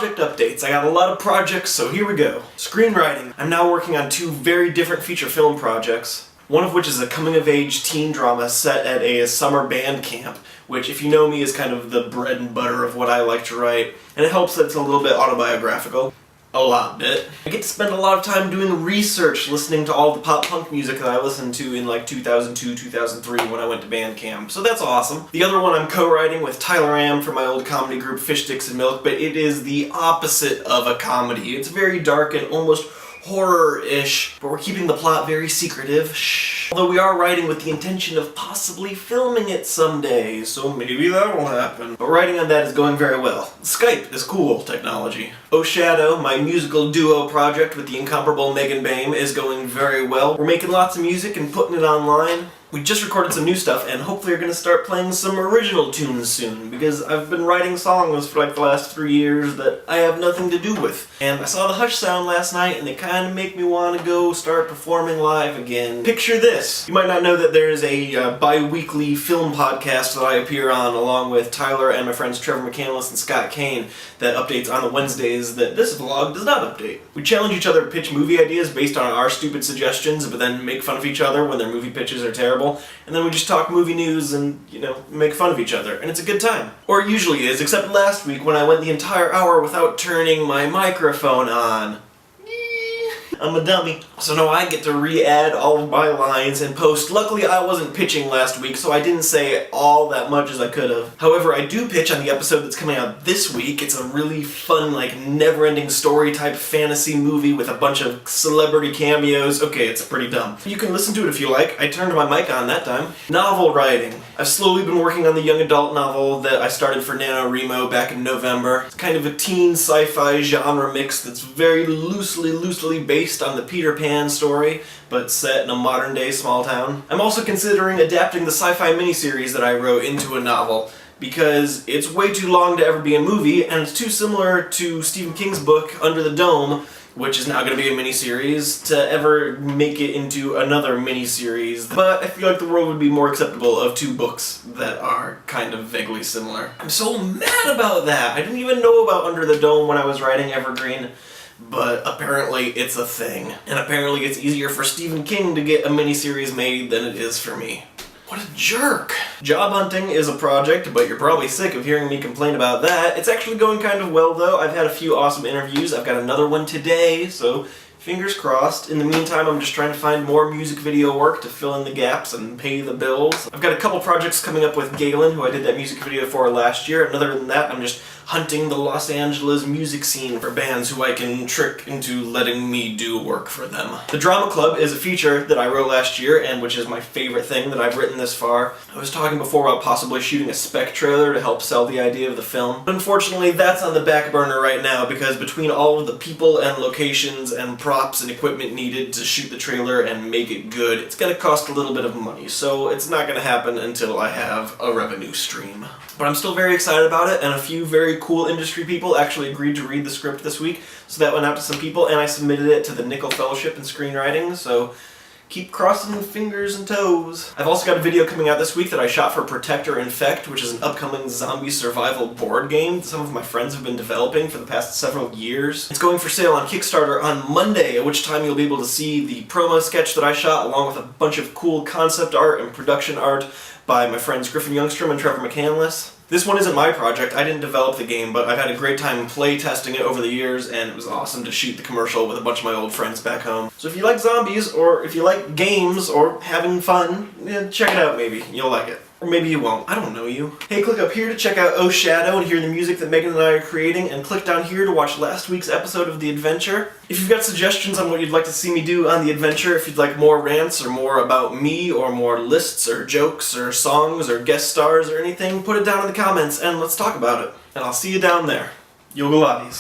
project updates. I got a lot of projects, so here we go. Screenwriting. I'm now working on two very different feature film projects. One of which is a coming-of-age teen drama set at a summer band camp, which, if you know me, is kind of the bread and butter of what I like to write, and it helps that it's a little bit autobiographical. A lot bit. I get to spend a lot of time doing research, listening to all the pop-punk music that I listened to in like 2002, 2003 when I went to band camp, so that's awesome. The other one I'm co-writing with Tyler Am from my old comedy group Fish Sticks and Milk, but it is the opposite of a comedy. It's very dark and almost horror-ish, but we're keeping the plot very secretive. Shh. Although we are writing with the intention of possibly filming it someday, so maybe that will happen. But writing on that is going very well. Skype is cool technology. Oh Shadow, my musical duo project with the incomparable Megan Bame, is going very well. We're making lots of music and putting it online. We just recorded some new stuff, and hopefully are going to start playing some original tunes soon, because I've been writing songs for like the last 3 years that I have nothing to do with. And I saw the Hush Sound last night, and they kind of make me want to go start performing live again. Picture this. You might not know that there is a bi-weekly film podcast that I appear on, along with Tyler and my friends Trevor McCandless and Scott Kane, that updates on the Wednesdays that this vlog does not update. We challenge each other to pitch movie ideas based on our stupid suggestions, but then make fun of each other when their movie pitches are terrible. And then we just talk movie news and, make fun of each other. And it's a good time. Or it usually is, except last week when I went the entire hour without turning my microphone on. I'm a dummy. So now I get to re-add all of my lines and post. Luckily I wasn't pitching last week, so I didn't say all that much as I could have. However, I do pitch on the episode that's coming out this week. It's a really fun, never-ending story type fantasy movie with a bunch of celebrity cameos. Okay, it's pretty dumb. You can listen to it if you like. I turned my mic on that time. Novel writing. I've slowly been working on the young adult novel that I started for NaNoWriMo back in November. It's kind of a teen sci-fi genre mix that's very loosely based on the Peter Pan story, but set in a modern-day small town. I'm also considering adapting the sci-fi miniseries that I wrote into a novel, because it's way too long to ever be a movie, and it's too similar to Stephen King's book, Under the Dome, which is now going to be a miniseries, to ever make it into another miniseries. But I feel like the world would be more acceptable of two books that are kind of vaguely similar. I'm so mad about that! I didn't even know about Under the Dome when I was writing Evergreen. But apparently it's a thing. And apparently it's easier for Stephen King to get a miniseries made than it is for me. What a jerk! Job hunting is a project, but you're probably sick of hearing me complain about that. It's actually going kind of well though. I've had a few awesome interviews. I've got another one today, so fingers crossed. In the meantime, I'm just trying to find more music video work to fill in the gaps and pay the bills. I've got a couple projects coming up with Galen, who I did that music video for last year, and other than that, I'm just hunting the Los Angeles music scene for bands who I can trick into letting me do work for them. The Drama Club is a feature that I wrote last year, and which is my favorite thing that I've written this far. I was talking before about possibly shooting a spec trailer to help sell the idea of the film, but unfortunately that's on the back burner right now, because between all of the people and locations and props and equipment needed to shoot the trailer and make it good, it's gonna cost a little bit of money, so it's not gonna happen until I have a revenue stream. But I'm still very excited about it, and a few very cool industry people actually agreed to read the script this week, so that went out to some people, and I submitted it to the Nickel Fellowship in Screenwriting, so keep crossing the fingers and toes. I've also got a video coming out this week that I shot for Protect or Infect, which is an upcoming zombie survival board game that some of my friends have been developing for the past several years. It's going for sale on Kickstarter on Monday, at which time you'll be able to see the promo sketch that I shot, along with a bunch of cool concept art and production art by my friends Griffin Youngstrom and Trevor McCandless. This one isn't my project, I didn't develop the game, but I've had a great time play testing it over the years, and it was awesome to shoot the commercial with a bunch of my old friends back home. So if you like zombies, or if you like games, or having fun, check it out maybe. You'll like it. Or maybe you won't. I don't know you. Hey, click up here to check out Oh Shadow and hear the music that Megan and I are creating, and click down here to watch last week's episode of The Adventure. If you've got suggestions on what you'd like to see me do on The Adventure, if you'd like more rants or more about me, or more lists or jokes or songs or guest stars or anything, put it down in the comments and let's talk about it. And I'll see you down there. Yo, Galatis.